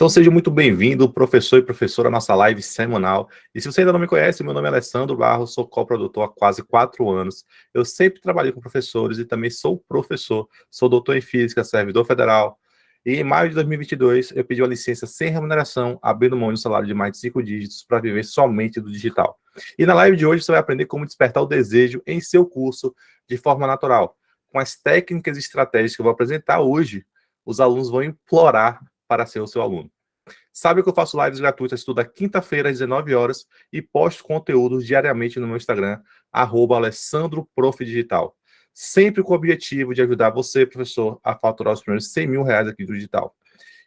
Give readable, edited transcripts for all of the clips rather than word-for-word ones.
Então seja muito bem-vindo, professor e professora, à nossa live semanal. E se você ainda não me conhece, meu nome é Alessandro Barros, sou coprodutor há quase 4 anos. Eu sempre trabalhei com professores e também sou professor. Sou doutor em física, servidor federal. E em maio de 2022, eu pedi uma licença sem remuneração, abrindo mão de um salário de mais de 5 dígitos para viver somente do digital. E na live de hoje você vai aprender como despertar o desejo em seu curso de forma natural. Com as técnicas e estratégias que eu vou apresentar hoje, os alunos vão implorar para ser o seu aluno. Sabe que eu faço lives gratuitas toda quinta-feira às 19 horas e posto conteúdos diariamente no meu Instagram, @AlessandroProfDigital. Sempre com o objetivo de ajudar você, professor, a faturar os primeiros 100 mil reais aqui do digital.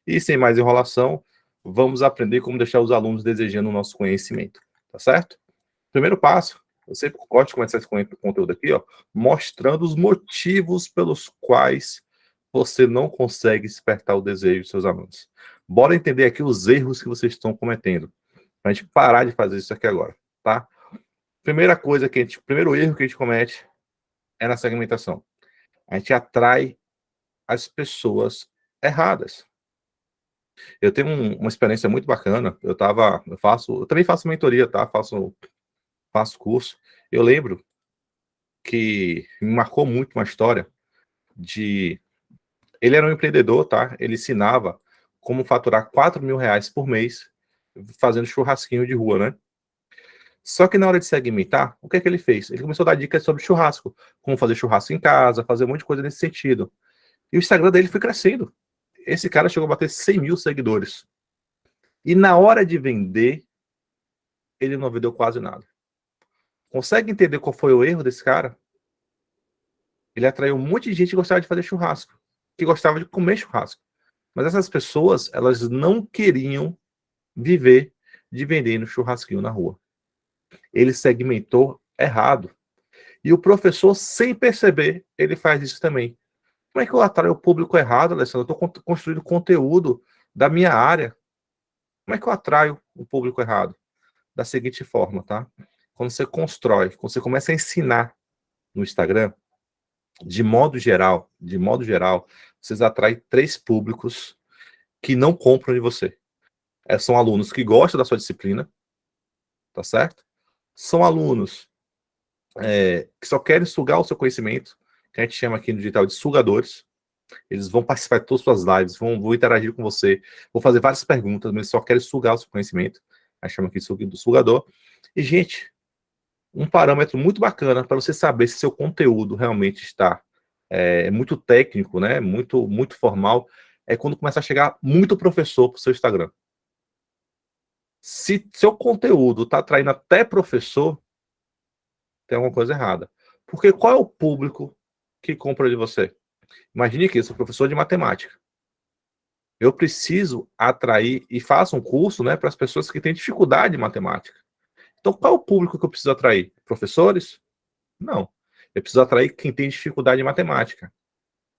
E sem mais enrolação, vamos aprender como deixar os alunos desejando o nosso conhecimento, tá certo? Primeiro passo, eu sempre gosto de começar esse conteúdo aqui, ó, mostrando os motivos pelos quais você não consegue despertar o desejo dos seus alunos. Bora entender aqui os erros que vocês estão cometendo, para a gente parar de fazer isso aqui agora, tá? Primeiro erro que a gente comete é na segmentação. A gente atrai as pessoas erradas. Eu tenho uma experiência muito bacana. Eu também faço mentoria, tá? Faço curso. Eu lembro que me marcou muito uma história de... Ele era um empreendedor, tá? Ele ensinava como faturar 4 mil reais por mês fazendo churrasquinho de rua, né? Só que na hora de segmentar, o que é que ele fez? Ele começou a dar dicas sobre churrasco, como fazer churrasco em casa, fazer um monte de coisa nesse sentido. E o Instagram dele foi crescendo. Esse cara chegou a bater 100 mil seguidores. E na hora de vender, ele não vendeu quase nada. Consegue entender qual foi o erro desse cara? Ele atraiu um monte de gente que gostava de fazer churrasco, que gostava de comer churrasco. Mas essas pessoas, elas não queriam viver de vender no churrasquinho na rua. Ele segmentou errado. E o professor, sem perceber, ele faz isso também. Como é que eu atraio o público errado, Alessandro? Eu estou construindo conteúdo da minha área. Como é que eu atraio o público errado? Da seguinte forma, tá? Quando você começa a ensinar no Instagram, de modo geral, vocês atraem 3 públicos que não compram de você. São alunos que gostam da sua disciplina, tá certo? São alunos que só querem sugar o seu conhecimento, que a gente chama aqui no digital de sugadores. Eles vão participar de todas as suas lives, vão interagir com você, vão fazer várias perguntas, mas só querem sugar o seu conhecimento. A gente chama aqui de sugador. E, gente, um parâmetro muito bacana para você saber se seu conteúdo realmente está muito técnico, né? Muito formal, é quando começa a chegar muito professor para o seu Instagram. Se seu conteúdo está atraindo até professor, tem alguma coisa errada. Porque qual é o público que compra de você? Imagine que eu sou professor de matemática. Eu preciso atrair e faço um curso, né, para as pessoas que têm dificuldade em matemática. Então, qual é o público que eu preciso atrair? Professores? Não. Eu preciso atrair quem tem dificuldade em matemática.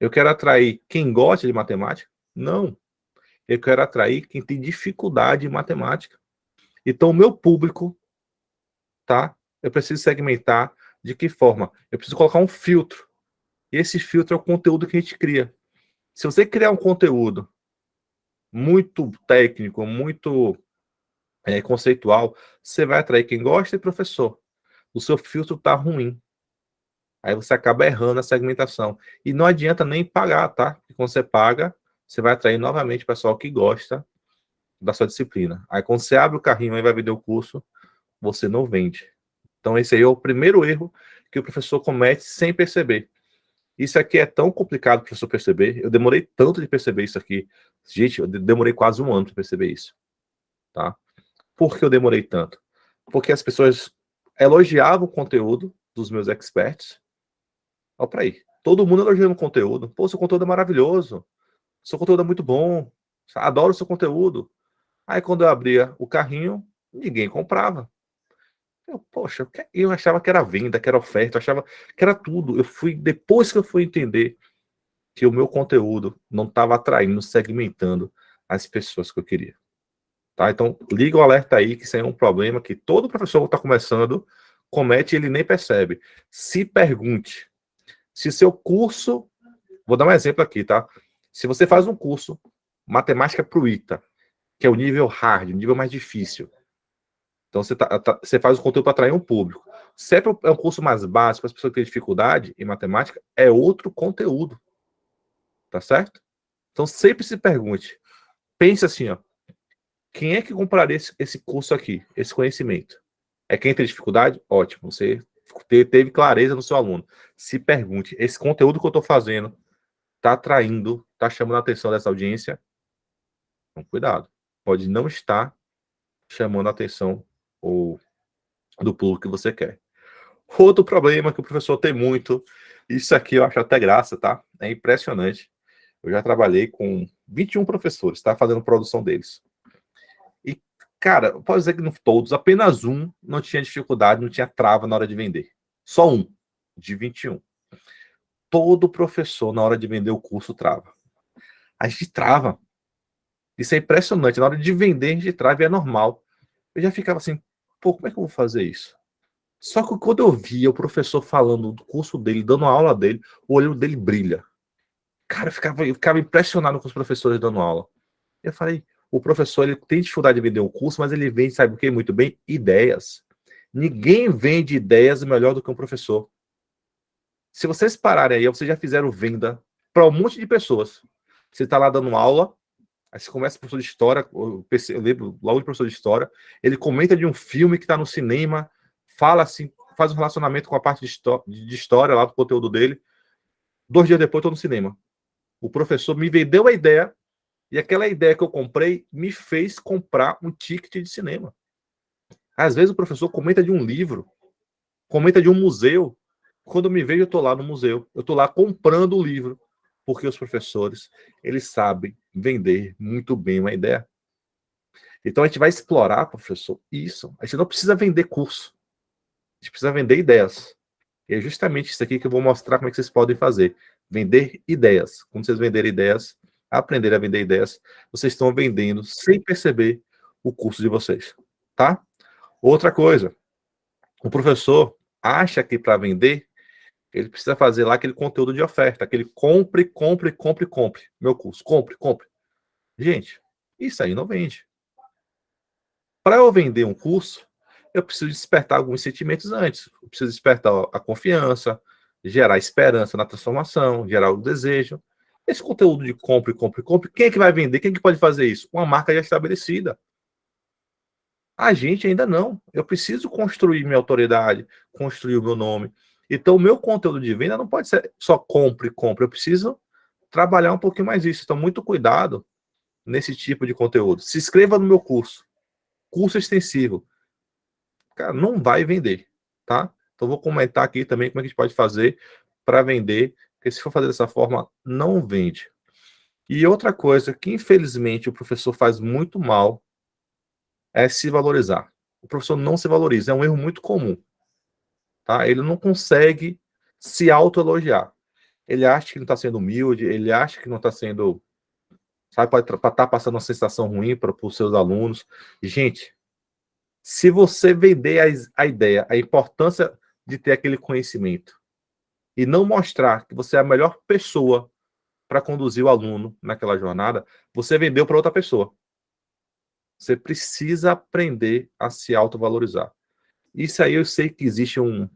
Eu quero atrair quem gosta de matemática? Não. Eu quero atrair quem tem dificuldade em matemática. Então, o meu público, tá? Eu preciso segmentar de que forma? Eu preciso colocar um filtro. E esse filtro é o conteúdo que a gente cria. Se você criar um conteúdo muito técnico, muito conceitual, você vai atrair quem gosta e professor. O seu filtro está ruim. Aí você acaba errando a segmentação. E não adianta nem pagar, tá? Porque quando você paga, você vai atrair novamente o pessoal que gosta da sua disciplina. Aí quando você abre o carrinho e vai vender o curso, você não vende. Então esse aí é o primeiro erro que o professor comete sem perceber. Isso aqui é tão complicado para o professor perceber. Eu demorei tanto de perceber isso aqui. Gente, eu demorei quase 1 ano para perceber isso. Tá? Por que eu demorei tanto? Porque as pessoas elogiavam o conteúdo dos meus experts. Olha para aí. Todo mundo elogiando o conteúdo. Pô, seu conteúdo é maravilhoso. Seu conteúdo é muito bom. Adoro o seu conteúdo. Aí quando eu abria o carrinho, ninguém comprava. Poxa, eu achava que era venda, que era oferta, eu achava que era tudo. Depois que eu fui entender que o meu conteúdo não estava atraindo, segmentando as pessoas que eu queria. Tá? Então, liga o alerta aí, que isso aí é um problema que todo professor que está começando comete e ele nem percebe. Se pergunte se seu curso... Vou dar um exemplo aqui, tá? Se você faz um curso, matemática para o ITA, que é o nível hard, o nível mais difícil. Então, você faz o conteúdo para atrair um público. Se é um curso mais básico, para as pessoas que têm dificuldade em matemática, é outro conteúdo. Tá certo? Então, sempre se pergunte. Pense assim, ó. Quem é que compraria esse curso aqui, esse conhecimento? É quem tem dificuldade? Ótimo. Você teve clareza no seu aluno. Se pergunte, esse conteúdo que eu estou fazendo está atraindo, está chamando a atenção dessa audiência? Então, cuidado. Pode não estar chamando a atenção ou do público que você quer. Outro problema que o professor tem muito, isso aqui eu acho até graça, tá? É impressionante. Eu já trabalhei com 21 professores, tá? Fazendo produção deles. E, cara, eu posso dizer que não todos, apenas um não tinha dificuldade, não tinha trava na hora de vender. Só um, de 21. Todo professor, na hora de vender o curso, trava. A gente trava. Isso é impressionante. Na hora de vender, a gente trava e é normal. Eu já ficava assim, pô, como é que eu vou fazer isso? Só que quando eu via o professor falando do curso dele, dando a aula dele, o olho dele brilha. Cara, eu ficava impressionado com os professores dando aula. Eu falei, o professor ele tem dificuldade de vender o curso, mas ele vende, sabe o que? Muito bem, ideias. Ninguém vende ideias melhor do que um professor. Se vocês pararem aí, vocês já fizeram venda para um monte de pessoas. Você está lá dando aula, aí você começa o professor de história, eu lembro logo de professor de história, ele comenta de um filme que está no cinema, fala assim, faz um relacionamento com a parte de história lá do conteúdo dele. 2 dias depois, estou no cinema. O professor me vendeu a ideia e aquela ideia que eu comprei me fez comprar um ticket de cinema. Às vezes o professor comenta de um livro, comenta de um museu. Quando eu me vejo, eu estou lá no museu. Eu estou lá comprando o livro. Porque os professores, eles sabem vender muito bem uma ideia. Então a gente vai explorar, professor, isso. A gente não precisa vender curso. A gente precisa vender ideias. E é justamente isso aqui que eu vou mostrar como é que vocês podem fazer. Vender ideias. Quando vocês venderem ideias, aprender a vender ideias, vocês estão vendendo sem perceber o curso de vocês, tá? Outra coisa, o professor acha que para vender, ele precisa fazer lá aquele conteúdo de oferta, aquele compre, compre, compre, compre. Meu curso, compre, compre. Gente, isso aí não vende. Para eu vender um curso, eu preciso despertar alguns sentimentos antes. Eu preciso despertar a confiança, gerar esperança na transformação, gerar o desejo. Esse conteúdo de compre, compre, compre, quem é que vai vender? Quem é que pode fazer isso? Uma marca já estabelecida. A gente ainda não. Eu preciso construir minha autoridade, construir o meu nome. Então, o meu conteúdo de venda não pode ser só compre, compre. Eu preciso trabalhar um pouquinho mais isso. Então, muito cuidado nesse tipo de conteúdo. Se inscreva no meu curso. Curso extensivo. Cara, não vai vender, tá? Então, vou comentar aqui também como é que a gente pode fazer para vender, porque se for fazer dessa forma, não vende. E outra coisa que, infelizmente, o professor faz muito mal é se valorizar. O professor não se valoriza, é um erro muito comum, tá? Ele não consegue se autoelogiar. Ele acha que não está sendo humilde, ele acha que não está sendo, sabe, pode estar passando uma sensação ruim para os seus alunos. Gente, se você vender a ideia, a importância de ter aquele conhecimento e não mostrar que você é a melhor pessoa para conduzir o aluno naquela jornada, você vendeu para outra pessoa. Você precisa aprender a se autovalorizar. Isso aí eu sei que existe um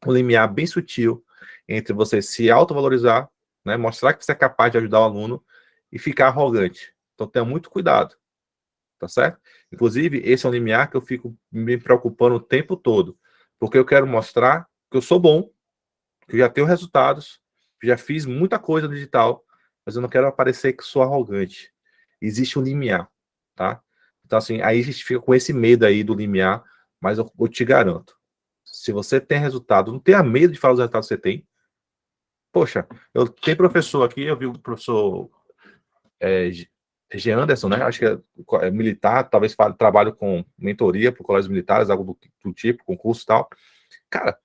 limiar bem sutil entre você se autovalorizar, né, mostrar que você é capaz de ajudar o aluno e ficar arrogante. Então tenha muito cuidado, tá certo? Inclusive, esse é um limiar que eu fico me preocupando o tempo todo, porque eu quero mostrar que eu sou bom, que eu já tenho resultados, que já fiz muita coisa no digital, mas eu não quero aparecer que sou arrogante. Existe um limiar, tá? Então, assim, aí a gente fica com esse medo aí do limiar, mas eu te garanto, se você tem resultado, não tenha medo de falar os resultados que você tem. Poxa, eu tenho professor aqui, eu vi o professor G. Anderson, né? Acho que é militar, talvez trabalho com mentoria para colégios militares, algo do tipo, concurso e tal. Cara,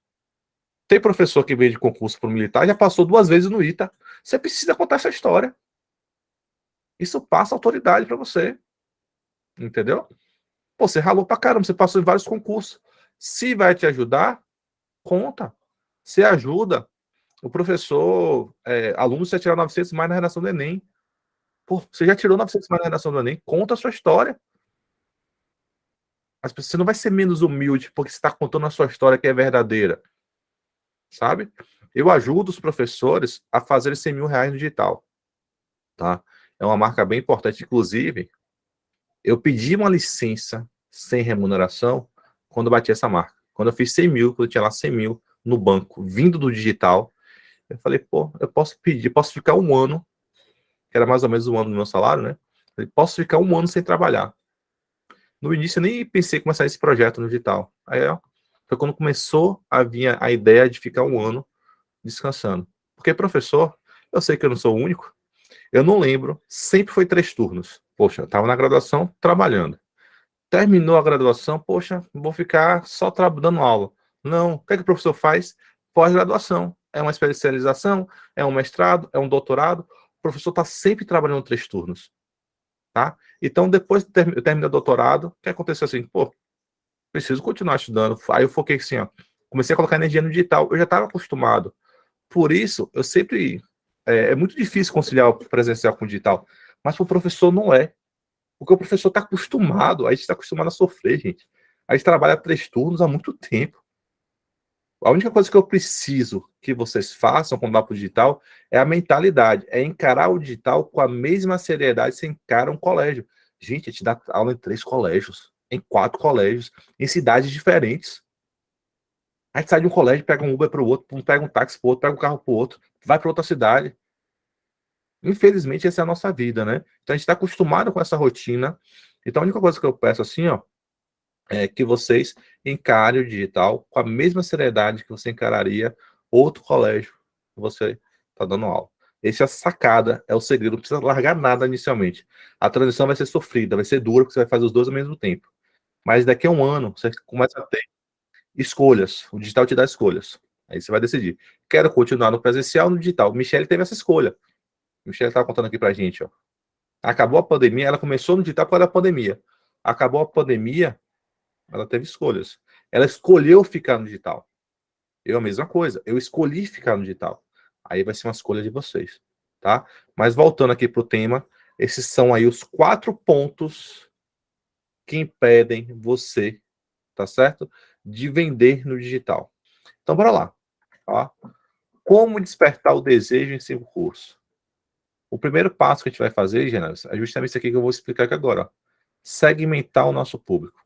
tem professor que veio de concurso para o militar, já passou 2 vezes no ITA. Você precisa contar essa história. Isso passa autoridade para você. Entendeu? Pô, você ralou pra caramba, você passou em vários concursos. Se vai te ajudar, conta. Você ajuda o professor, aluno, você tirar 900 mais na redação do Enem. Pô, você já tirou 900 mais na redação do Enem, conta a sua história. Você não vai ser menos humilde porque você está contando a sua história que é verdadeira, sabe? Eu ajudo os professores a fazerem 100 mil reais no digital, tá? É uma marca bem importante. Inclusive, eu pedi uma licença sem remuneração quando eu bati essa marca. Quando eu fiz 100 mil, quando eu tinha lá 100 mil no banco, vindo do digital, eu falei, pô, eu posso pedir, posso ficar um ano, que era mais ou menos um ano do meu salário, né? Eu posso ficar um ano sem trabalhar. No início eu nem pensei em começar esse projeto no digital. Aí, ó, foi quando começou a vir a ideia de ficar um ano descansando. Porque professor, eu sei que eu não sou o único, eu não lembro, sempre foi 3 turnos. Poxa, eu estava na graduação trabalhando. Terminou a graduação, poxa, vou ficar só dando aula. Não, o que é que o professor faz? Pós-graduação. É uma especialização, é um mestrado, é um doutorado. O professor está sempre trabalhando 3 turnos, tá? Então, depois de eu terminar o doutorado, o que aconteceu assim? Pô, preciso continuar estudando. Aí eu foquei assim, ó, comecei a colocar energia no digital. Eu já estava acostumado. Por isso, eu sempre... É muito difícil conciliar o presencial com o digital, mas para o professor não é. Porque o professor está acostumado, a gente está acostumado a sofrer, gente. A gente trabalha 3 turnos há muito tempo. A única coisa que eu preciso que vocês façam quando vá para o digital é a mentalidade, é encarar o digital com a mesma seriedade que você encara um colégio. Gente, a gente dá aula em 3 colégios, em 4 colégios, em cidades diferentes. A gente sai de um colégio, pega um Uber para o outro, pega um táxi para o outro, pega um carro para o outro, vai para outra cidade. Infelizmente, essa é a nossa vida, né? Então a gente está acostumado com essa rotina. Então a única coisa que eu peço assim, ó, é que vocês encarem o digital com a mesma seriedade que você encararia outro colégio que você está dando aula. Essa é a sacada, é o segredo, não precisa largar nada inicialmente. A transição vai ser sofrida, vai ser dura, porque você vai fazer os dois ao mesmo tempo. Mas daqui a um ano, você começa a ter escolhas. O digital te dá escolhas. Aí você vai decidir. Quero continuar no presencial ou no digital. Michelle teve essa escolha. Michelle estava contando aqui pra gente, ó. Acabou a pandemia, ela começou no digital por causa da pandemia. Acabou a pandemia, ela teve escolhas. Ela escolheu ficar no digital. Eu a mesma coisa. Eu escolhi ficar no digital. Aí vai ser uma escolha de vocês, tá? Mas voltando aqui pro tema, esses são aí os 4 pontos que impedem você, tá certo? De vender no digital. Então, bora lá. Ó. Como despertar o desejo em 5 cursos? O primeiro passo que a gente vai fazer, Genaro, é justamente isso aqui que eu vou explicar aqui agora. Ó. Segmentar o nosso público.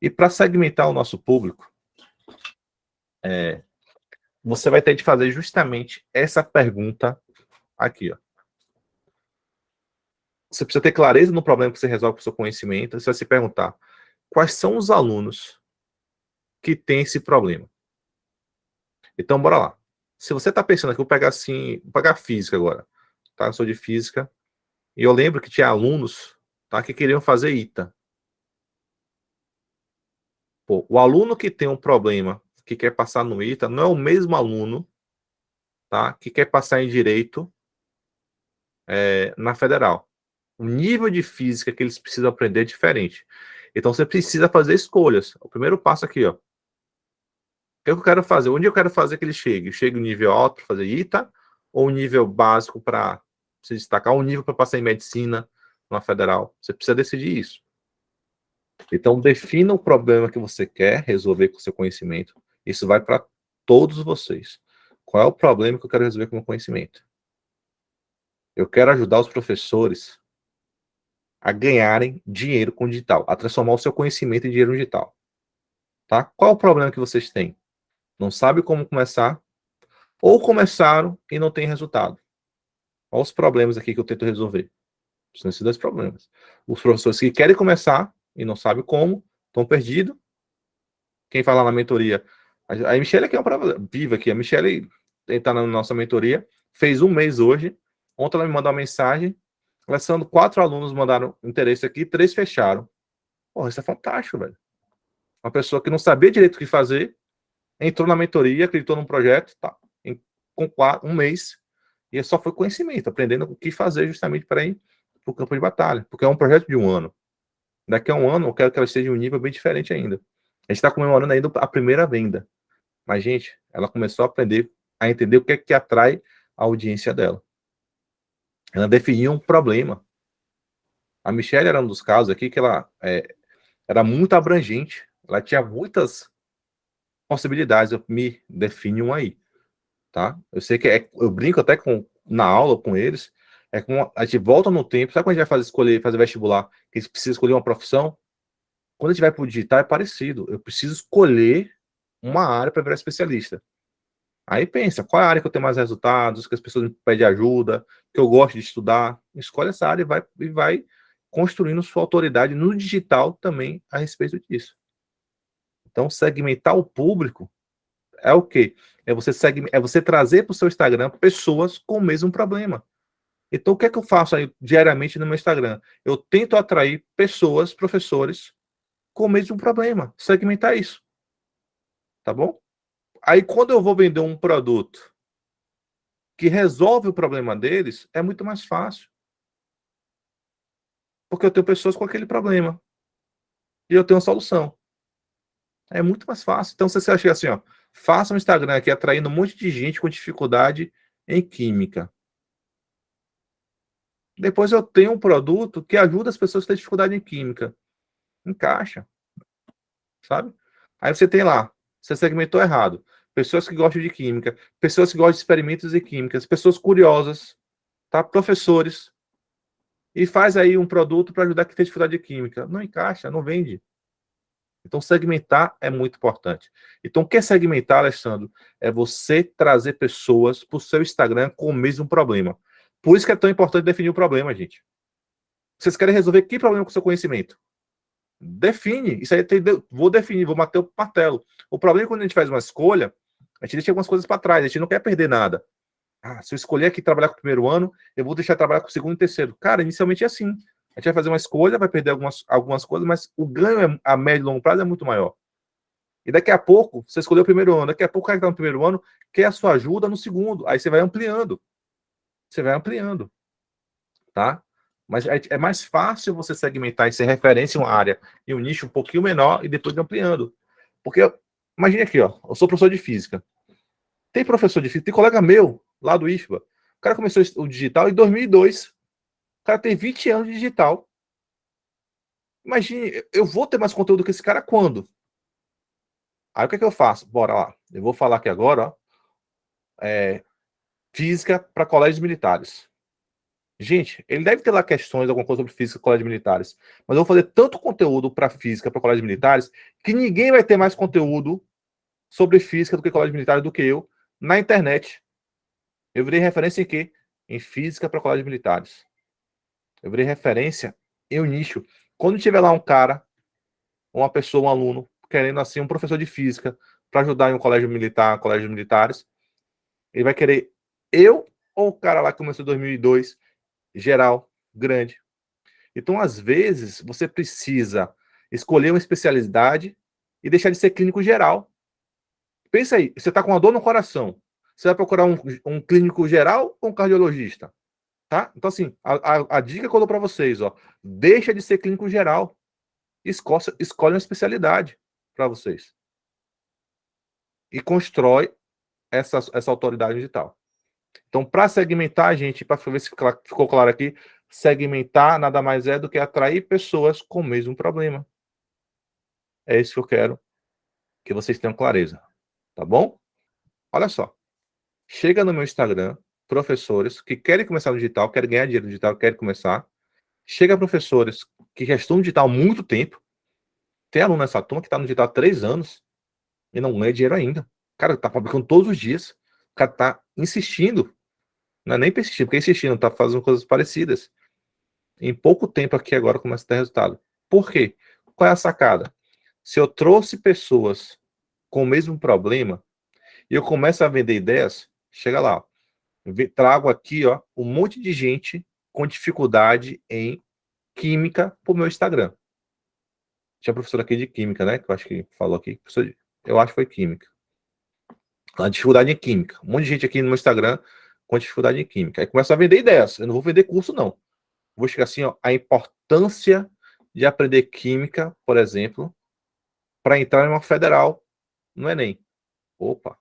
E para segmentar o nosso público, você vai ter de fazer justamente essa pergunta aqui. Ó. Você precisa ter clareza no problema que você resolve com o seu conhecimento. Você vai se perguntar quais são os alunos que têm esse problema. Então, bora lá. Se você está pensando aqui, eu vou pegar assim, vou pegar física agora. Tá? Eu sou de física. E eu lembro que tinha alunos, tá, que queriam fazer ITA. Pô, o aluno que tem um problema, que quer passar no ITA, não é o mesmo aluno, tá, que quer passar em direito na federal. O nível de física que eles precisam aprender é diferente. Então você precisa fazer escolhas. O primeiro passo aqui, ó. O que eu quero fazer? Onde eu quero fazer que ele chegue? Chegue no nível alto para fazer ITA, ou um nível básico para se destacar, ou um nível para passar em medicina na federal? Você precisa decidir isso. Então, defina o problema que você quer resolver com o seu conhecimento. Isso vai para todos vocês. Qual é o problema que eu quero resolver com o meu conhecimento? Eu quero ajudar os professores a ganharem dinheiro com o digital, a transformar o seu conhecimento em dinheiro digital. Tá? Qual é o problema que vocês têm? Não sabe como começar? Ou começaram e não tem resultado? Olha os problemas aqui que eu tento resolver. São esses 2 problemas. Os professores que querem começar e não sabem como, estão perdidos. Quem fala na mentoria, a Michelle aqui é uma prova viva aqui. A Michelle está na nossa mentoria, fez um mês hoje. Ontem ela me mandou uma mensagem. Alessandro, 4 alunos mandaram interesse aqui, 3 fecharam. Porra, isso é fantástico, velho. Uma pessoa que não sabia direito o que fazer, entrou na mentoria, acreditou num projeto, tá, com 1 mês, e só foi conhecimento, aprendendo o que fazer justamente para ir para o campo de batalha, porque é um projeto de 1 ano. Daqui a 1 ano, eu quero que ela esteja em um nível bem diferente ainda. A gente está comemorando ainda a primeira venda. Mas, gente, ela começou a aprender, a entender o que é que atrai a audiência dela. Ela definia um problema. A Michelle era um dos casos aqui que ela era muito abrangente. Ela tinha muitas possibilidades. Eu me defino aí, tá? Eu sei que eu brinco até na aula com eles. É como a gente volta no tempo. Sabe quando a gente vai fazer vestibular, que a gente precisa escolher uma profissão? Quando a gente vai para o digital é parecido. Eu preciso escolher uma área para virar especialista. Aí pensa, qual é a área que eu tenho mais resultados, que as pessoas me pedem ajuda, que eu gosto de estudar. Escolhe essa área e vai construindo sua autoridade no digital também a respeito disso. Então, segmentar o público é o quê? É você trazer para o seu Instagram pessoas com o mesmo problema. Então, o que é que eu faço aí diariamente no meu Instagram? Eu tento atrair pessoas, professores, com o mesmo problema. Segmentar isso. Tá bom? Aí, quando eu vou vender um produto que resolve o problema deles, é muito mais fácil. Porque eu tenho pessoas com aquele problema. E eu tenho uma solução. É muito mais fácil. Então, se você acha assim, ó, faça um Instagram aqui atraindo um monte de gente com dificuldade em química. Depois eu tenho um produto que ajuda as pessoas que têm dificuldade em química. Encaixa, sabe? Aí você tem lá, você segmentou errado. Pessoas que gostam de química, pessoas que gostam de experimentos e químicas, pessoas curiosas, tá? Professores. E faz aí um produto para ajudar quem tem dificuldade de química. Não encaixa, não vende. Então, segmentar é muito importante. Então, o que é segmentar, Alessandro? É você trazer pessoas para o seu Instagram com o mesmo problema. Por isso que é tão importante definir o problema, gente. Vocês querem resolver que problema com o seu conhecimento? Define. Isso aí vou definir, vou bater o martelo. O problema é quando a gente faz uma escolha, a gente deixa algumas coisas para trás, a gente não quer perder nada. Ah, se eu escolher aqui trabalhar com o primeiro ano, eu vou deixar de trabalhar com o segundo e terceiro. Cara, inicialmente é assim. A gente vai fazer uma escolha, vai perder algumas coisas, mas o ganho a médio e longo prazo é muito maior. E daqui a pouco, você escolheu o primeiro ano, daqui a pouco o cara que está no primeiro ano quer a sua ajuda no segundo. Aí você vai ampliando. Você vai ampliando, tá? Mas é mais fácil você segmentar e ser referência em uma área e um nicho um pouquinho menor e depois ampliando. Porque, imagine aqui, ó, eu sou professor de física. Tem professor de física, tem colega meu lá do IFBA. O cara começou o digital em 2002. O cara tem 20 anos de digital. Imagine, eu vou ter mais conteúdo que esse cara quando? Aí o que é que eu faço? Bora lá. Eu vou falar aqui agora, ó, física para colégios militares. Gente, ele deve ter lá questões, alguma coisa sobre física para colégios militares. Mas eu vou fazer tanto conteúdo para física para colégios militares que ninguém vai ter mais conteúdo sobre física do que colégios militares do que eu na internet. Eu virei referência em quê? Em física para colégios militares. Eu virei referência em um nicho. Quando tiver lá um cara, uma pessoa, um aluno, querendo assim, um professor de física para ajudar em um colégio militar, colégios militares, ele vai querer eu ou o cara lá que começou em 2002, geral, grande. Então, às vezes, você precisa escolher uma especialidade e deixar de ser clínico geral. Pensa aí, você está com uma dor no coração. Você vai procurar um clínico geral ou um cardiologista? Tá? Então, assim, a dica que eu dou para vocês, ó, deixa de ser clínico geral. Escolhe uma especialidade para vocês. E constrói essa autoridade digital. Então, para segmentar, gente, para ver se ficou claro aqui, segmentar nada mais é do que atrair pessoas com o mesmo problema. É isso que eu quero que vocês tenham clareza, tá bom? Olha só, chega no meu Instagram, professores que querem começar no digital, querem ganhar dinheiro no digital, querem começar. Chega professores que já estão no digital há muito tempo. Tem aluno nessa turma que está no digital há 3 anos e não ganha dinheiro ainda. O cara está publicando todos os dias. O cara está insistindo. Não é nem persistindo, porque insistindo, está fazendo coisas parecidas. Em pouco tempo aqui agora começa a ter resultado. Por quê? Qual é a sacada? Se eu trouxe pessoas com o mesmo problema e eu começo a vender ideias, chega lá. Trago aqui, ó, um monte de gente com dificuldade em química pro meu Instagram. Tinha professor aqui de química, né? Que eu acho que falou aqui. Eu acho que foi química. A dificuldade em química. Um monte de gente aqui no meu Instagram com dificuldade em química. Aí começa a vender ideias. Eu não vou vender curso, não. Vou chegar assim, ó, a importância de aprender química, por exemplo, para entrar em uma federal no Enem. Opa!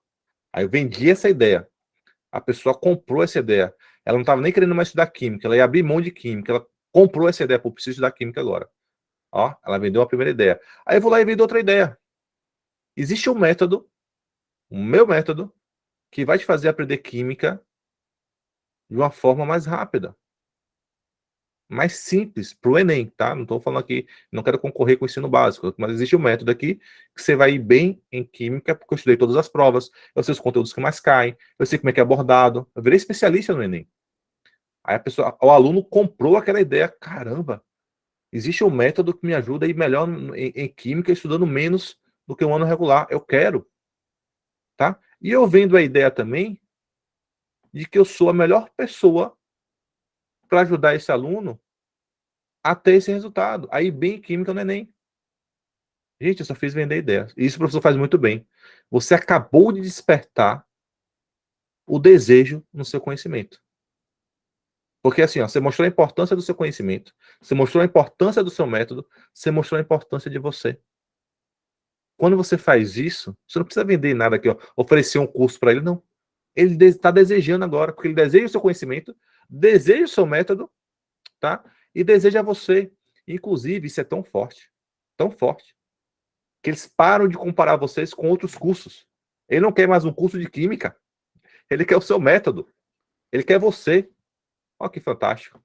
Aí eu vendi essa ideia. A pessoa comprou essa ideia. Ela não estava nem querendo mais estudar química, ela ia abrir mão de química, ela comprou essa ideia, pô, preciso estudar química agora. Ó, ela vendeu a primeira ideia. Aí eu vou lá e vendo outra ideia. Existe um método, o meu método, que vai te fazer aprender química de uma forma mais rápida, mais simples, para o Enem, tá? Não estou falando aqui, não quero concorrer com o ensino básico, mas existe um método aqui que você vai ir bem em química, porque eu estudei todas as provas, eu sei os conteúdos que mais caem, eu sei como é que é abordado, eu virei especialista no Enem. Aí a pessoa, o aluno comprou aquela ideia, caramba, existe um método que me ajuda a ir melhor em química, estudando menos do que um ano regular, eu quero, tá? E eu vendo a ideia também de que eu sou a melhor pessoa para ajudar esse aluno a ter esse resultado, aí bem em química no Enem. Gente, eu só fiz vender ideias. E isso o professor faz muito bem. Você acabou de despertar o desejo no seu conhecimento. Porque assim, ó, você mostrou a importância do seu conhecimento, você mostrou a importância do seu método, você mostrou a importância de você. Quando você faz isso, você não precisa vender nada aqui, ó, oferecer um curso para ele, não. Ele está desejando agora, porque ele deseja o seu conhecimento, deseja o seu método, tá? E deseja você. Inclusive, isso é tão forte, que eles param de comparar vocês com outros cursos. Ele não quer mais um curso de química, ele quer o seu método, ele quer você. Olha que fantástico.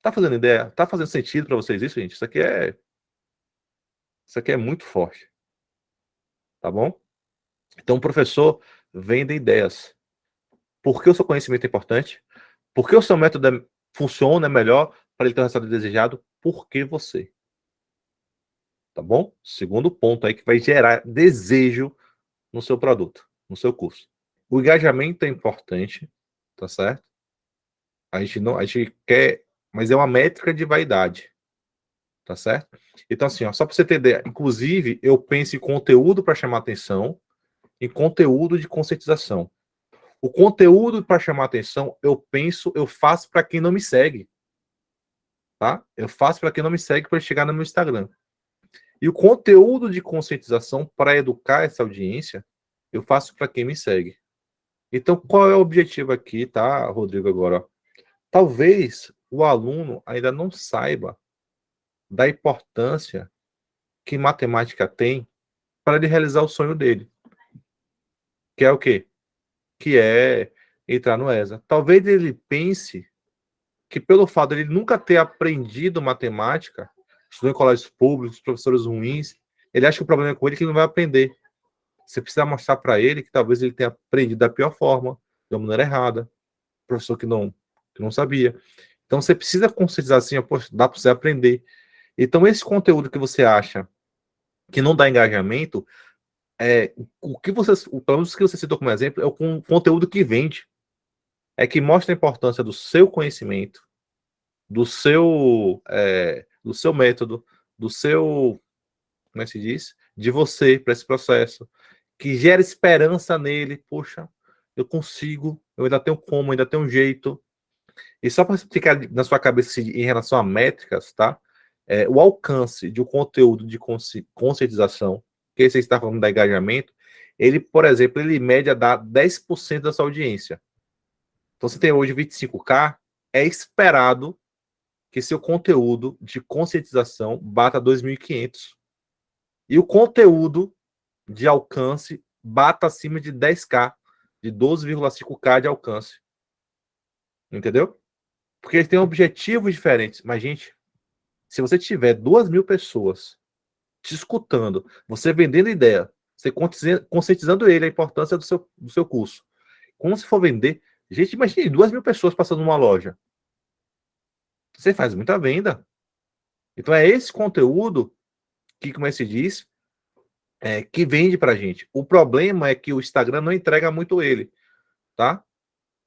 Tá fazendo ideia? Tá fazendo sentido para vocês isso, gente? Isso aqui é muito forte, tá bom? Então, o professor vende ideias. Por que o seu conhecimento é importante? Por que o seu método funciona melhor para ele ter o resultado desejado? Por que você? Tá bom? Segundo ponto aí que vai gerar desejo no seu produto, no seu curso. O engajamento é importante, tá certo? A gente quer, mas é uma métrica de vaidade, tá certo? Então, assim, ó, só para você ter ideia, inclusive, eu penso em conteúdo para chamar atenção e conteúdo de conscientização. O conteúdo para chamar atenção, eu faço para quem não me segue, tá? Eu faço para quem não me segue para chegar no meu Instagram. E o conteúdo de conscientização para educar essa audiência, eu faço para quem me segue. Então, qual é o objetivo aqui, tá, Rodrigo, agora? Talvez o aluno ainda não saiba da importância que matemática tem para ele realizar o sonho dele, que é o quê? Que é entrar no ESA. Talvez ele pense que pelo fato de ele nunca ter aprendido matemática, estudou em colégios públicos, professores ruins, ele acha que o problema é com ele que ele não vai aprender. Você precisa mostrar para ele que talvez ele tenha aprendido da pior forma, da maneira errada, professor que não sabia. Então você precisa conscientizar assim, poxa, dá para você aprender. Então esse conteúdo que você acha que não dá engajamento, o que você, pelo menos que você citou como exemplo, é o conteúdo que vende. É que mostra a importância do seu conhecimento, do seu método, do seu, como é que se diz? De você para esse processo, que gera esperança nele. Poxa, eu consigo, eu ainda tenho como, ainda tenho um jeito. E só para ficar na sua cabeça em relação a métricas, tá? O alcance de um conteúdo de conscientização, que você está falando da engajamento, ele, por exemplo, ele média dá 10% da sua audiência. Então, você tem hoje 25K, é esperado que seu conteúdo de conscientização bata 2.500. E o conteúdo de alcance bata acima de 10K, de 12,5K de alcance. Entendeu? Porque eles têm objetivos diferentes. Mas, gente, se você tiver 2.000 pessoas te escutando, você vendendo ideia, você conscientizando ele a importância do seu curso. Quando você for vender, gente, imagine 2.000 pessoas passando numa loja. Você faz muita venda. Então é esse conteúdo que, como é que se diz, que vende pra gente. O problema é que o Instagram não entrega muito ele, tá?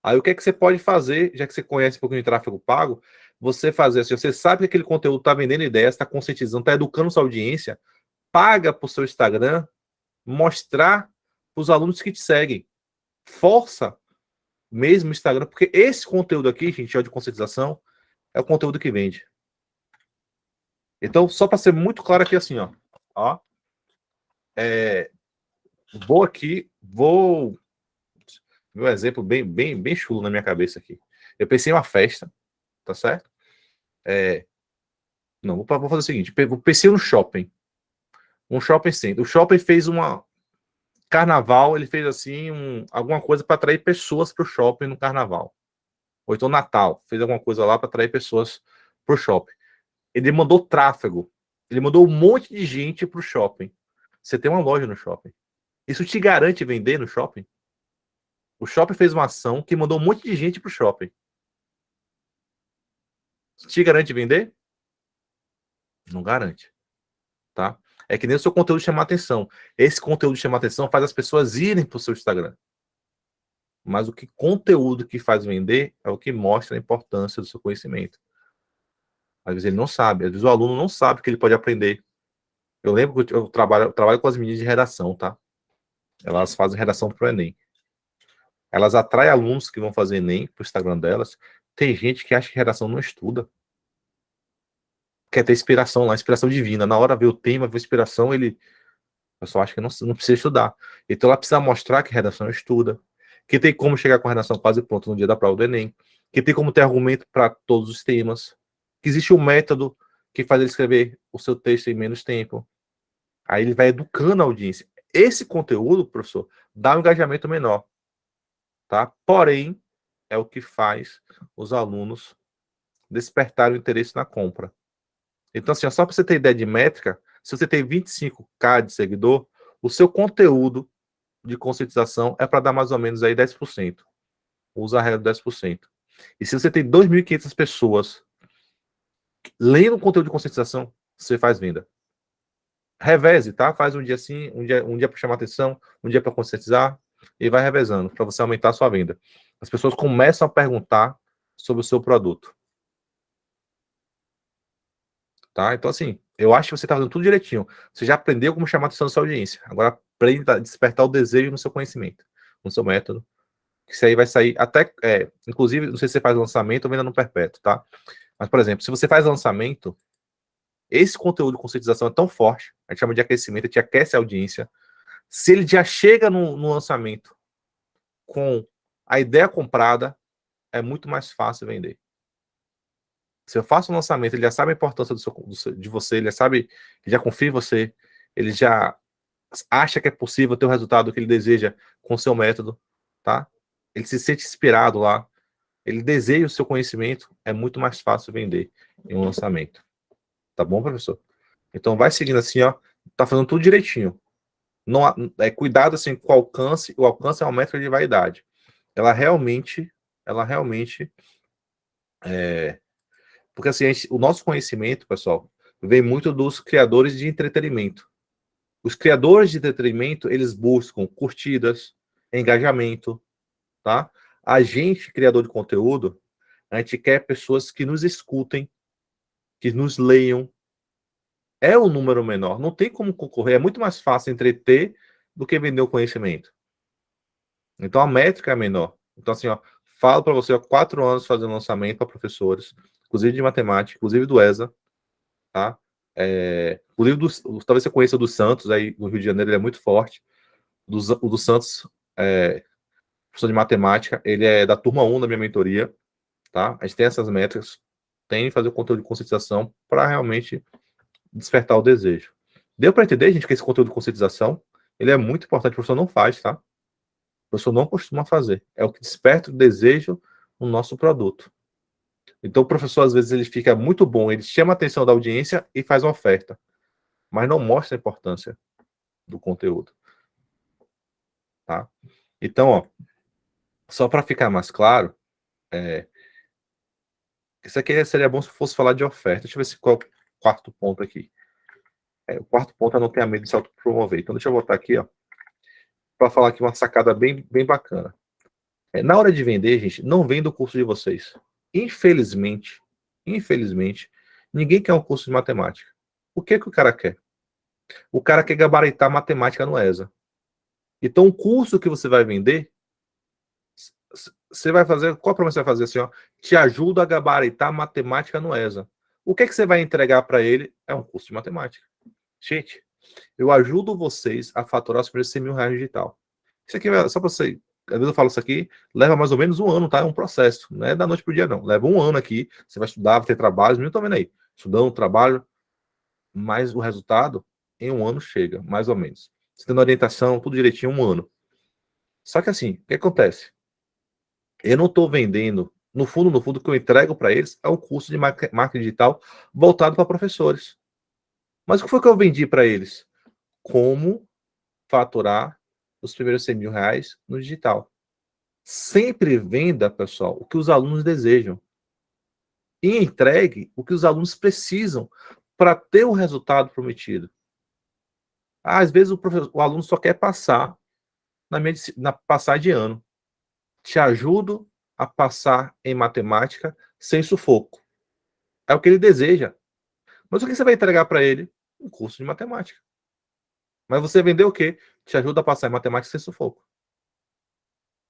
Aí o que é que você pode fazer, já que você conhece um pouquinho de tráfego pago, você fazer assim, você sabe que aquele conteúdo está vendendo ideias, está conscientizando, está educando sua audiência, paga para o seu Instagram mostrar para os alunos que te seguem. Força mesmo o Instagram, porque esse conteúdo aqui, gente, de conscientização, é o conteúdo que vende. Então, só para ser muito claro aqui assim, ó vou Meu exemplo bem chulo na minha cabeça aqui. Eu pensei em uma festa, tá certo? Não, vou fazer o seguinte, eu pensei no shopping. Um shopping center. O shopping fez uma carnaval, ele fez assim alguma coisa para atrair pessoas para o shopping no carnaval. Ou então Natal, fez alguma coisa lá para atrair pessoas para o shopping. Ele mandou tráfego. Ele mandou um monte de gente para o shopping. Você tem uma loja no shopping. Isso te garante vender no shopping? O shopping fez uma ação que mandou um monte de gente para o shopping. Te garante vender? Não garante, tá? É que nem o seu conteúdo chamar atenção. Esse conteúdo chamar atenção faz as pessoas irem para o seu Instagram. Mas o que conteúdo que faz vender é o que mostra a importância do seu conhecimento. Às vezes ele não sabe, às vezes o aluno não sabe que ele pode aprender. Eu lembro que eu trabalho com as meninas de redação, tá? Elas fazem redação para o Enem. Elas atraem alunos que vão fazer Enem para o Instagram delas. Tem gente que acha que redação não estuda. Quer ter inspiração lá, inspiração divina. Na hora vê o tema, vê a inspiração, o pessoal acha que não precisa estudar. Então ela precisa mostrar que redação estuda, que tem como chegar com a redação quase pronta no dia da prova do Enem, que tem como ter argumento para todos os temas, que existe um método que faz ele escrever o seu texto em menos tempo. Aí ele vai educando a audiência. Esse conteúdo, professor, dá um engajamento menor, tá? Porém, é o que faz os alunos despertarem o interesse na compra. Então, assim, só para você ter ideia de métrica, se você tem 25K de seguidor, o seu conteúdo de conscientização é para dar mais ou menos aí 10%. Usa a regra do 10%. E se você tem 2.500 pessoas lendo conteúdo de conscientização, você faz venda. Reveze, tá? Faz um dia assim, um dia para chamar atenção, um dia para conscientizar, e vai revezando, para você aumentar a sua venda. As pessoas começam a perguntar sobre o seu produto. Tá? Então, assim, eu acho que você está fazendo tudo direitinho. Você já aprendeu como chamar a atenção da sua audiência. Agora, aprenda a despertar o desejo no seu conhecimento, no seu método. Isso aí vai sair até, inclusive, não sei se você faz lançamento ou venda no perpétuo, tá? Mas, por exemplo, se você faz lançamento, esse conteúdo de conscientização é tão forte, a gente chama de aquecimento, a gente aquece a audiência. Se ele já chega no lançamento com a ideia comprada, é muito mais fácil vender. Se eu faço um lançamento, ele já sabe a importância de você, ele já sabe, ele já confia em você, ele já acha que é possível ter o resultado que ele deseja com o seu método, tá? Ele se sente inspirado lá, ele deseja o seu conhecimento, é muito mais fácil vender em um lançamento. Tá bom, professor? Então vai seguindo assim, ó, tá fazendo tudo direitinho. Não, cuidado assim com o alcance é uma métrica de vaidade. Ela realmente, porque assim, o nosso conhecimento, pessoal, vem muito dos criadores de entretenimento. Os criadores de entretenimento, eles buscam curtidas, engajamento, tá? A gente, criador de conteúdo, a gente quer pessoas que nos escutem, que nos leiam. É um número menor, não tem como concorrer, é muito mais fácil entreter do que vender o conhecimento. Então a métrica é menor. Então assim, ó, falo para você, há 4 anos fazendo lançamento para professores, inclusive de matemática, inclusive do ESA, tá? Inclusive talvez você conheça o do Santos, aí no Rio de Janeiro ele é muito forte. O do Santos, professor de matemática, ele é da turma 1 da minha mentoria, tá? A gente tem essas métricas, tem que fazer o conteúdo de conscientização para realmente despertar o desejo. Deu para entender, gente, que esse conteúdo de conscientização, ele é muito importante, o professor não faz, tá? O professor não costuma fazer. É o que desperta o desejo no nosso produto. Então o professor, às vezes, ele fica muito bom, ele chama a atenção da audiência e faz uma oferta, mas não mostra a importância do conteúdo, tá? Então, ó, só para ficar mais claro, isso aqui seria bom se fosse falar de oferta. Deixa eu ver se qual é o quarto ponto aqui. O quarto ponto é não ter medo de se autopromover. Então, deixa eu botar aqui, ó, para falar aqui uma sacada bem bacana. Na hora de vender, gente, não venda o curso de vocês. Infelizmente, ninguém quer um curso de matemática. O que o cara quer? O cara quer gabaritar matemática no ESA. Então, o curso que você vai vender, você vai fazer, qual promessa você vai fazer assim, ó? Te ajuda a gabaritar matemática no ESA. O que você vai entregar para ele é um curso de matemática. Gente, eu ajudo vocês a faturar os primeiros 100 mil reais digital. Isso aqui é só para você às vezes eu falo isso aqui, leva mais ou menos um ano, tá? É um processo, não é da noite pro dia, não. Leva um ano aqui, você vai estudar, vai ter trabalho, os meninos estão vendo aí, estudando, trabalho, mas o resultado em um ano chega, mais ou menos. Você tendo orientação, tudo direitinho, um ano. Só que assim, o que acontece? Eu não estou vendendo, no fundo, o que eu entrego para eles é um curso de marketing digital voltado para professores. Mas o que foi que eu vendi para eles? Como faturar os primeiros 100 mil reais no digital. Sempre venda, pessoal, o que os alunos desejam. E entregue o que os alunos precisam para ter o resultado prometido. Às vezes o aluno só quer passar na passar de ano. Te ajudo a passar em matemática sem sufoco. É o que ele deseja. Mas o que você vai entregar para ele? Um curso de matemática. Mas você vendeu o quê? Te ajuda a passar em matemática sem sufoco.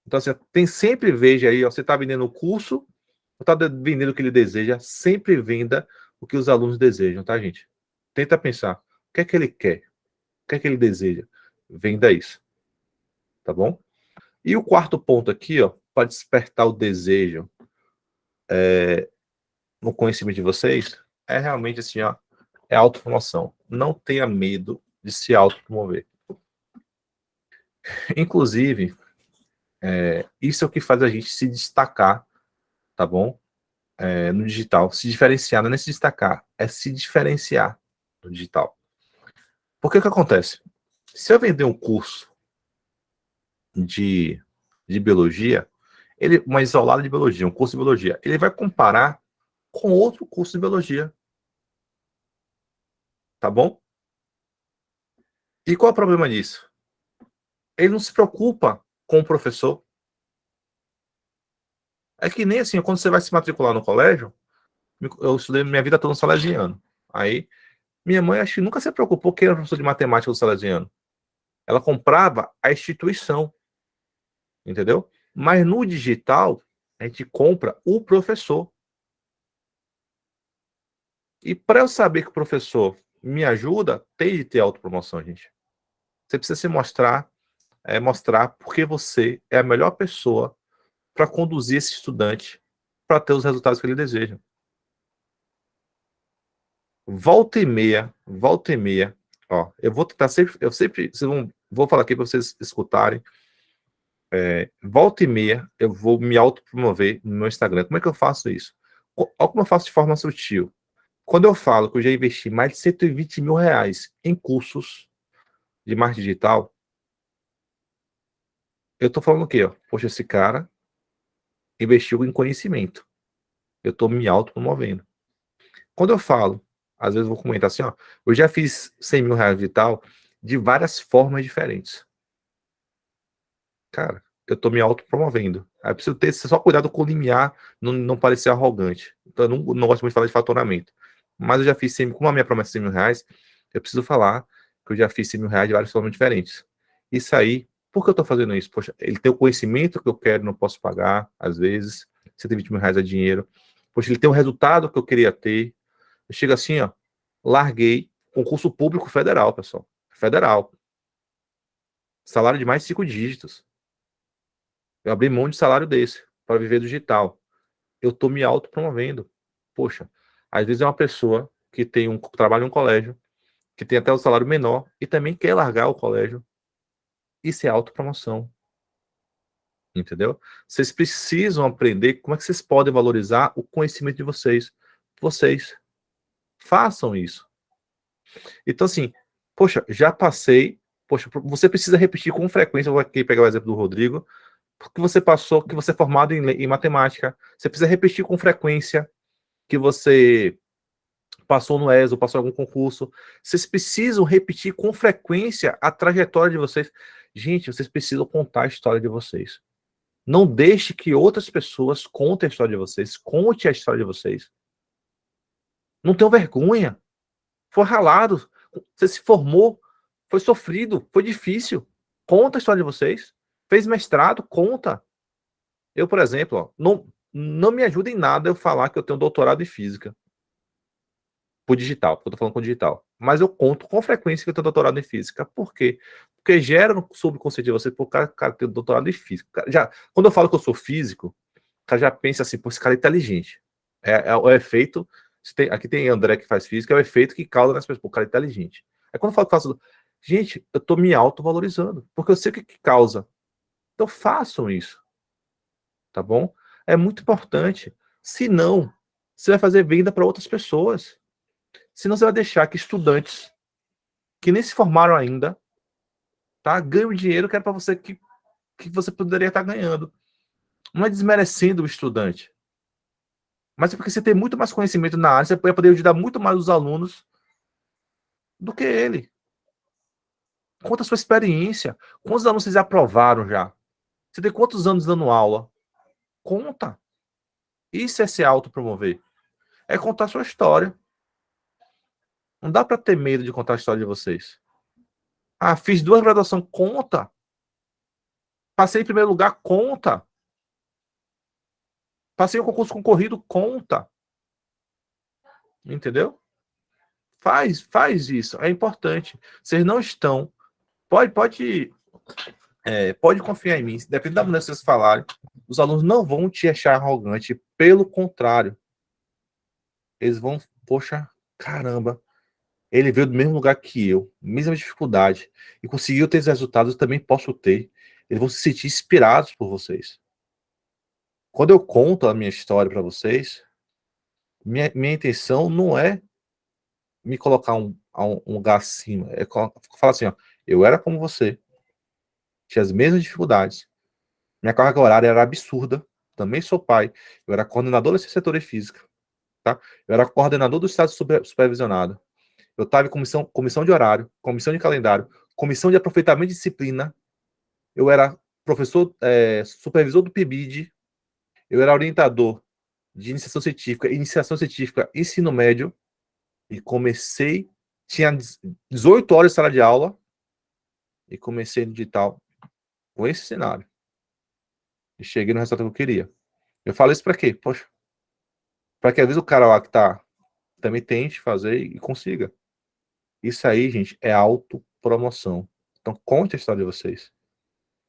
Então, assim, tem sempre, veja aí, ó, você está vendendo o curso, ou está vendendo o que ele deseja, sempre venda o que os alunos desejam, tá, gente? Tenta pensar, o que é que ele quer? O que é que ele deseja? Venda isso, tá bom? E o quarto ponto aqui, ó, para despertar o desejo no conhecimento de vocês, é realmente assim, ó, é autopromoção. Não tenha medo de se autopromover. Inclusive, isso é o que faz a gente se destacar, tá bom? No digital. Se diferenciar, não é nem se destacar, é se diferenciar no digital. Porque o que acontece? Se eu vender um curso de, de biologia, uma isolada de biologia, um curso de biologia, ele vai comparar com outro curso de biologia. Tá bom? E qual é o problema disso? Ele não se preocupa com o professor. É que nem assim, quando você vai se matricular no colégio, eu estudei minha vida toda no salesiano. Aí, minha mãe acho que nunca se preocupou quem era o professor de matemática do salesiano. Ela comprava a instituição, entendeu? Mas no digital, a gente compra o professor. E para eu saber que o professor me ajuda, tem de ter autopromoção, gente. Você precisa se mostrar, mostrar porque você é a melhor pessoa para conduzir esse estudante para ter os resultados que ele deseja. Volta e meia, ó, eu vou tentar sempre, vou falar aqui para vocês escutarem. Volta e meia, eu vou me autopromover no meu Instagram. Como é que eu faço isso? Olha como eu faço de forma sutil. Quando eu falo que eu já investi mais de 120 mil reais em cursos de marketing digital, eu tô falando o quê? Ó? Poxa, esse cara investiu em conhecimento. Eu tô me autopromovendo. Quando eu falo, às vezes eu vou comentar assim, ó, eu já fiz 100 mil reais de tal de várias formas diferentes. Cara, eu tô me autopromovendo. Aí eu preciso ter só cuidado com o limiar, não parecer arrogante. Então, eu não gosto muito de falar de faturamento. Mas eu já fiz 100 como a minha promessa é 100 mil reais, eu preciso falar que eu já fiz 100 mil reais de várias formas diferentes. Isso aí, por que eu tô fazendo isso? Poxa, ele tem o conhecimento que eu quero, não posso pagar, às vezes. 120 mil reais é dinheiro. Poxa, ele tem o resultado que eu queria ter. Eu chego assim, ó, larguei concurso público federal, pessoal. Federal. Salário de mais de 5 dígitos. Eu abri mão de salário desse para viver do digital. Eu estou me autopromovendo. Poxa, às vezes é uma pessoa que tem trabalha em um colégio, que tem até o salário menor e também quer largar o colégio. Isso é autopromoção. Entendeu? Vocês precisam aprender como é que vocês podem valorizar o conhecimento de vocês. Vocês façam isso. Então, assim, poxa, já passei. Poxa, você precisa repetir com frequência. Eu vou aqui pegar o exemplo do Rodrigo. Que você passou, que você é formado em matemática. Você precisa repetir com frequência que você passou no ESO, passou em algum concurso. Vocês precisam repetir com frequência a trajetória de vocês. Gente, vocês precisam contar a história de vocês. Não deixe que outras pessoas contem a história de vocês. Conte a história de vocês. Não tenham vergonha. Foi ralado. Você se formou. Foi sofrido. Foi difícil. Conta a história de vocês. Fez mestrado. Conta. Eu, por exemplo, ó, não me ajuda em nada eu falar que eu tenho doutorado em física. por digital, porque eu tô falando com digital. Mas eu conto com frequência que eu tenho doutorado em física. Por quê? Porque gera no subconsciente de você, pô, o cara tem doutorado em física. Quando eu falo que eu sou físico, o cara já pensa assim, pô, esse cara é inteligente. É o efeito. Aqui tem André que faz física, é o efeito que causa nas pessoas, pô, o cara é inteligente. Aí quando eu falo que faço. Gente, eu tô me autovalorizando, porque eu sei o que causa. Então façam isso, tá bom? É muito importante. Se não, você vai fazer venda para outras pessoas. Senão você vai deixar que estudantes que nem se formaram ainda, tá, ganham dinheiro que era para você que você poderia estar ganhando. Não é desmerecendo o estudante, mas é porque você tem muito mais conhecimento na área, você vai poder ajudar muito mais os alunos do que ele. Conta a sua experiência. Quantos alunos vocês aprovaram já? Você tem quantos anos dando aula? Conta. Isso é se autopromover. É contar a sua história. Não dá para ter medo de contar a história de vocês. Ah, fiz 2 graduações, conta. Passei em primeiro lugar, conta. Passei em um concurso concorrido, conta. Entendeu? Faz isso. É importante. Vocês não estão. Pode confiar em mim. Depende da maneira que vocês falarem. Os alunos não vão te achar arrogante. Pelo contrário. Eles vão, poxa, caramba. Ele veio do mesmo lugar que eu, mesma dificuldade, e conseguiu ter os resultados, eu também posso ter. Eles vão se sentir inspirados por vocês. Quando eu conto a minha história para vocês, minha intenção não é me colocar um lugar acima. É falar assim, ó, eu era como você, tinha as mesmas dificuldades. Minha carga horária era absurda. Também sou pai. Eu era coordenador da setor de física, tá? Eu era coordenador do estado supervisionado. Eu estava em comissão de horário, comissão de calendário, comissão de aproveitamento de disciplina. Eu era professor, supervisor do PIBID. Eu era orientador de iniciação científica, ensino médio. E comecei, tinha 18 horas de sala de aula e comecei no digital com esse cenário. E cheguei no resultado que eu queria. Eu falo isso para quê? Poxa, para que às vezes o cara lá que tá também tente fazer e consiga. Isso aí, gente, é autopromoção. Então conte a história de vocês.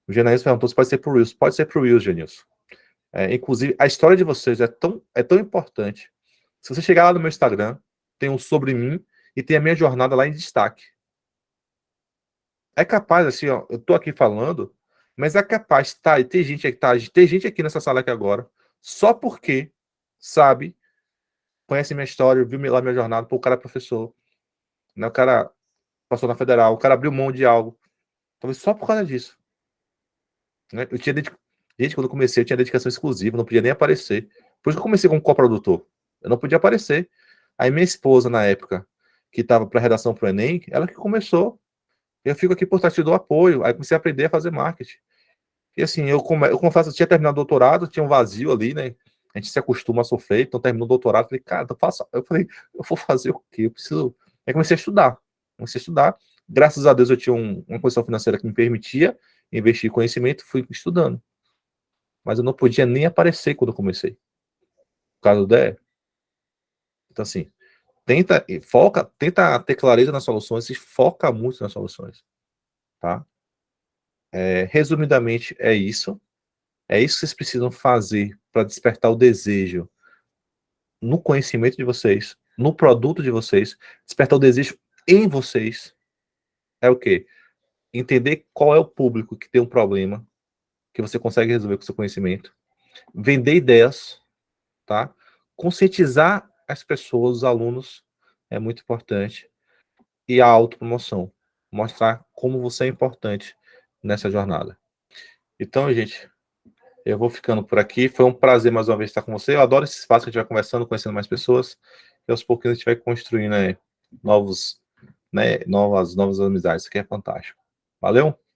O Genilson perguntou se pode ser pro Reels. Pode ser pro Reels, Genilson. Inclusive, a história de vocês é tão importante. Se você chegar lá no meu Instagram, tem um sobre mim e tem a minha jornada lá em destaque. É capaz, assim, ó, eu tô aqui falando, mas é capaz, tá, e tem gente aqui nessa sala aqui agora, só porque sabe, conhece minha história, viu lá minha jornada, pô, o cara é professor, né, o cara passou na federal, o cara abriu mão de algo, talvez só por causa disso, né, gente, quando eu comecei, eu tinha dedicação exclusiva, não podia nem aparecer, por isso que eu comecei como coprodutor, eu não podia aparecer, aí minha esposa, na época, que estava para redação pro Enem, ela que começou, eu fico aqui por trás, te dou apoio, aí comecei a aprender a fazer marketing. E assim, eu confesso, eu tinha terminado o doutorado, tinha um vazio ali, né? A gente se acostuma a sofrer, então terminou o doutorado, falei, cara, eu falei, eu vou fazer o quê? Eu preciso. Aí comecei a estudar. Comecei a estudar. Graças a Deus eu tinha uma condição financeira que me permitia investir em conhecimento, fui estudando. Mas eu não podia nem aparecer quando eu comecei. Por causa do DE. Então, assim, tenta ter clareza nas soluções e foca muito nas soluções. Tá? Resumidamente, é isso. É isso que vocês precisam fazer para despertar o desejo no conhecimento de vocês, no produto de vocês, despertar o desejo em vocês. É o quê? Entender qual é o público que tem um problema que você consegue resolver com seu conhecimento, vender ideias, tá? Conscientizar as pessoas, os alunos, é muito importante. E a autopromoção, mostrar como você é importante nessa jornada. Então, gente, eu vou ficando por aqui. Foi um prazer mais uma vez estar com você. Eu adoro esse espaço que a gente vai conversando, conhecendo mais pessoas. E aos pouquinhos a gente vai construindo, novas amizades. Isso aqui é fantástico. Valeu?